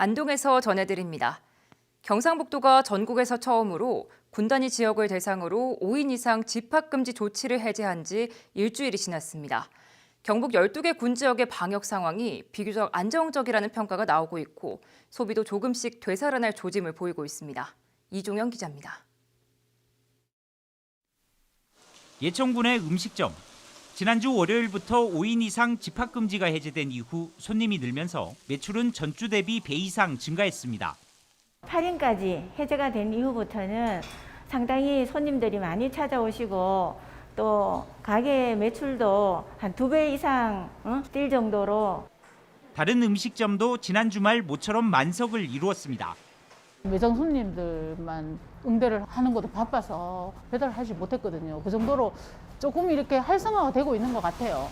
안동에서 전해드립니다. 경상북도가 전국에서 처음으로 군 단위 지역을 대상으로 5인 이상 집합금지 조치를 해제한 지 일주일이 지났습니다. 경북 12개 군 지역의 방역 상황이 비교적 안정적이라는 평가가 나오고 있고 소비도 조금씩 되살아날 조짐을 보이고 있습니다. 이종영 기자입니다. 예천군의 음식점. 지난주 월요일부터 5인 이상 집합금지가 해제된 이후 손님이 늘면서 매출은 전주 대비 배 이상 증가했습니다. 8인까지 해제가 된 이후부터는 상당히 손님들이 많이 찾아오시고 또 가게 매출도 한 2배 이상 뛸 정도로. 다른 음식점도 지난 주말 모처럼 만석을 이루었습니다. 매장 손님들만 응대를 하는 것도 바빠서 배달을 하지 못했거든요. 그 정도로 조금 이렇게 활성화가 되고 있는 것 같아요.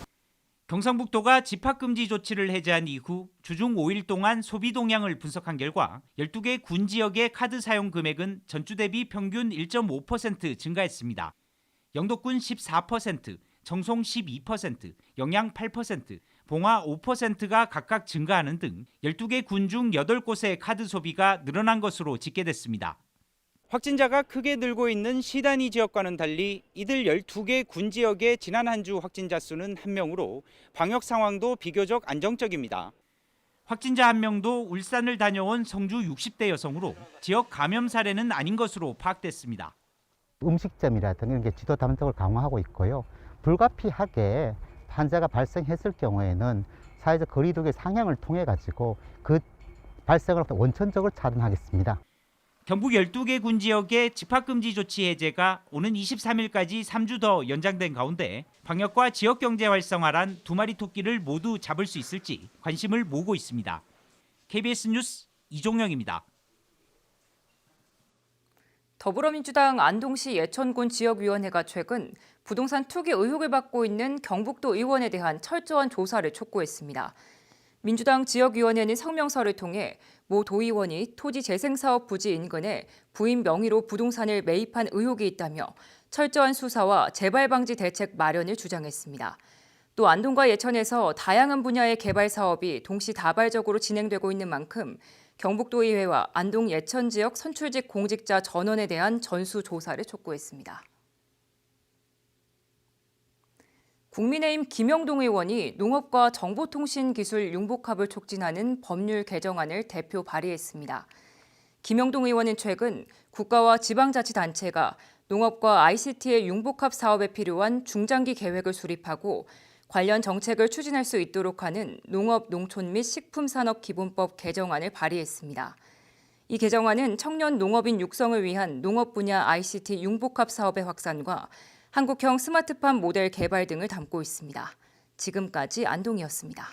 경상북도가 집합금지 조치를 해제한 이후 주중 5일 동안 소비 동향을 분석한 결과 12개 군 지역의 카드 사용 금액은 전주 대비 평균 1.5% 증가했습니다. 영도군 14%, 청송 12%, 영양 8%, 봉화 5%가 각각 증가하는 등 12개 군 중 8곳의 카드 소비가 늘어난 것으로 집계됐습니다. 확진자가 크게 늘고 있는 시단위 지역과는 달리 이들 12개 군 지역의 지난 한 주 확진자 수는 1명으로 방역 상황도 비교적 안정적입니다. 확진자 1명도 울산을 다녀온 성주 60대 여성으로 지역 감염 사례는 아닌 것으로 파악됐습니다. 음식점이라든가 이런 게 지도 담당을 강화하고 있고요. 불가피하게 환자가 발생했을 경우에는 사회적 거리두기 상향을 통해 가지고 그 발생을 원천적으로 차단하겠습니다. 경북 12개 군 지역의 집합금지 조치 해제가 오는 23일까지 3주 더 연장된 가운데 방역과 지역 경제 활성화란 두 마리 토끼를 모두 잡을 수 있을지 관심을 모으고 있습니다. KBS 뉴스 이종영입니다. 더불어민주당 안동시 예천군 지역위원회가 최근 부동산 투기 의혹을 받고 있는 경북도 의원에 대한 철저한 조사를 촉구했습니다. 민주당 지역위원회는 성명서를 통해 모 도의원이 토지 재생사업 부지 인근에 부인 명의로 부동산을 매입한 의혹이 있다며 철저한 수사와 재발 방지 대책 마련을 주장했습니다. 또 안동과 예천에서 다양한 분야의 개발 사업이 동시다발적으로 진행되고 있는 만큼 경북도의회와 안동 예천 지역 선출직 공직자 전원에 대한 전수조사를 촉구했습니다. 국민의힘 김영동 의원이 농업과 정보통신기술 융복합을 촉진하는 법률 개정안을 대표 발의했습니다. 김영동 의원은 최근 국가와 지방자치단체가 농업과 ICT의 융복합 사업에 필요한 중장기 계획을 수립하고 관련 정책을 추진할 수 있도록 하는 농업, 농촌 및 식품산업기본법 개정안을 발의했습니다. 이 개정안은 청년 농업인 육성을 위한 농업 분야 ICT 융복합 사업의 확산과 한국형 스마트팜 모델 개발 등을 담고 있습니다. 지금까지 안동이었습니다.